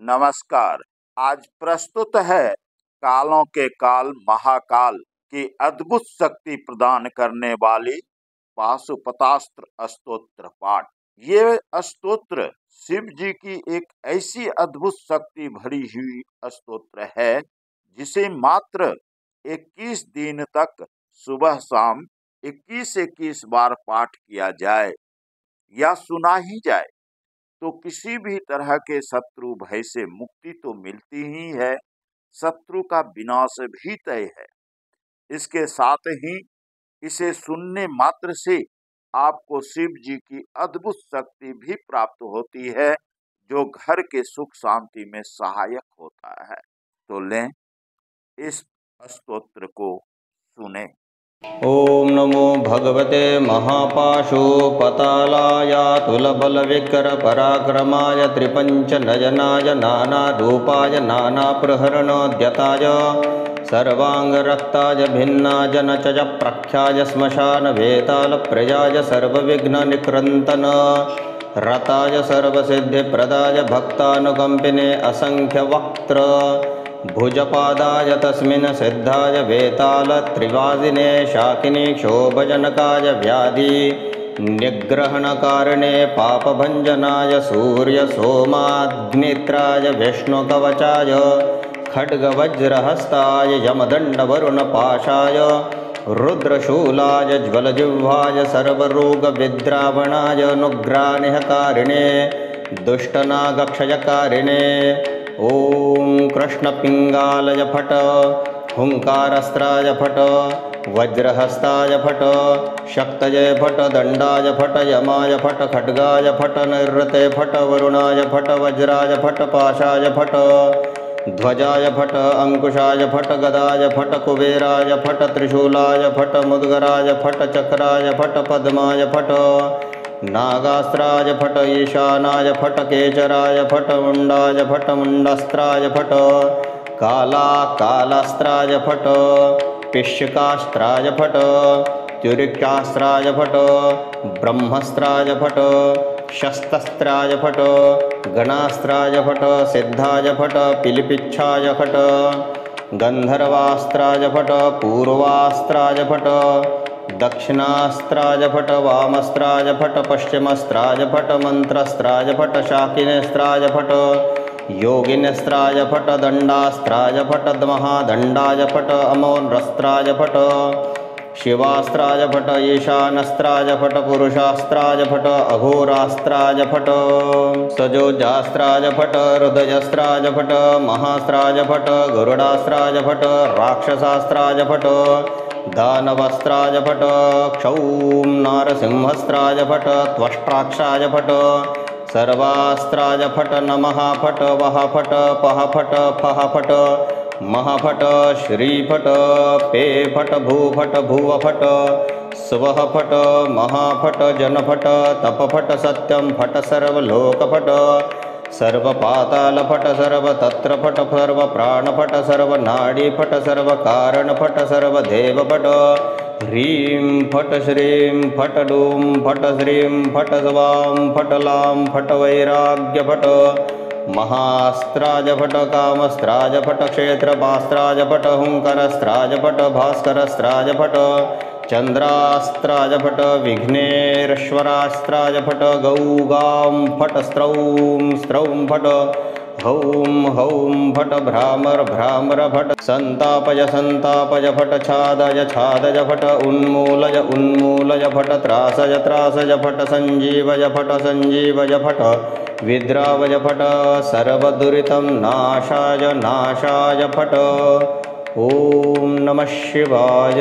नमस्कार। आज प्रस्तुत है कालों के काल महाकाल की अद्भुत शक्ति प्रदान करने वाली पाशुपतास्त्र स्तोत्र पाठ। ये स्तोत्र शिव जी की एक ऐसी अद्भुत शक्ति भरी हुई स्तोत्र है जिसे मात्र 21 दिन तक सुबह शाम 21-21 बार पाठ किया जाए या सुना ही जाए तो किसी भी तरह के शत्रु भय से मुक्ति तो मिलती ही है, शत्रु का विनाश भी तय है। इसके साथ ही इसे सुनने मात्र से आपको शिव जी की अद्भुत शक्ति भी प्राप्त होती है, जो घर के सुख शांति में सहायक होता है। तो लें, इस स्तोत्र को सुने। ओम नमो भगवते महापाशुपतालाय तुलबलविकर पराक्रमाय त्रिपंचनयनाय नानारूपाय नानाप्रहरणोद्यताय सर्वांगरक्ताय भिन्नाय नचज प्रख्याय श्मशानवेतालप्रियाय सर्वविघ्ननिकृन्तन रताय सर्वसिद्धिप्रदाय भक्तानुकम्पिने असंख्यवक्त्र भुजपादाय तस्मिन् सिद्धाय वेताल त्रिवादिने शाकिनी क्षोभजनकाय व्याधि निग्रहणकारिणे पापभञ्जनाय सूर्य सोमाग्नित्राय विष्णुकवचाय खड्गवज्रहस्ताय यमदण्डवरुणपाशाय रुद्रशूलाय ज्वलजिह्वाय सर्वरोगविद्रावणाय अनुग्रानिहकारिणे दुष्टनागक्षयकारिणे ओम कृष्णपिंगालय फट हुंकारस्त्राय फट वज्रहस्ताय फट शक्तये फट दंडाय फट यमाय फट खड्गाय फट नैरृते फट वरुणाय फट वज्राय फट पाशाय फट ध्वजाय फट अंकुशाय फट गदाय फट कुबेराय फट त्रिशूलाय फट मुद्गराय फट चक्राय फट पद्माय फट नागास्त्राय फट ईशानाय फट केचराय फट मुंडाय फट मुंडस्त्राय फट कालास्त्राय फट पिश्यकास्त्राय फट त्युरिकास्त्राय फट ब्रह्मस्त्राय फट शस्त्रस्त्राय फट गणास्त्राय फट सिद्धाय फट पिलिपिच्छाय फट गंधर्वास्त्राय फट पूर्वास्त्राय फट दक्षिणास्त्राय फट वामस्त्राय फट पश्चिमस्त्राय फट मंत्रस्त्राय फट शाकिनेस्त्राय फट योगिनेस्त्राय फट दंडास्त्राय फट महादंडाय फट अमोन्रस्त्राय फट शिवास्त्राय फट ईशानस्त्राय फट पुरुषास्त्राय फट अघोरास्त्राय फट सजोजास्त्राय फट हृदयस्त्राय फट महास्त्राय फट गरुडास्त्राय फट राक्षसास्त्राय फट दानवस्त्राय फट क्षौम नारसिंहस्त्राय फट त्वष्ट्राक्षाय फट सर्वास्त्राय फट नमः फट वह फट पह फट फह फट मह फट श्री फट पे फट भू फट भुव फट स्वः फट महा फट जन फट तप फट सत्यम फट सर्वलोक फट सर्वपाताल फट सर्वतत्र फट सर्वप्राणफट सर्वनाडी फट सर्वकारण फट सर्वदेव फट ह्रीं फट श्रीं फट डूं फट श्रीं फट स्वां फट लां फट वैराग्य फट महास्त्राज फट कामस्त्राज फट क्षेत्रपास्त्राज फट हुंकरस्त्राज फट भास्करस्त्राज फट चंद्रास्त्राज फट विघ्नेश्वरास्त्राज फट गौगां फट स्त्रौं फट हौं फट भ्रामर फट संतापय फट छादय फट उन्मूलय फट त्रासय फट संजीवय फट विद्रावय फट सर्वदुरितं नाशाय फट ओम नमः शिवाय।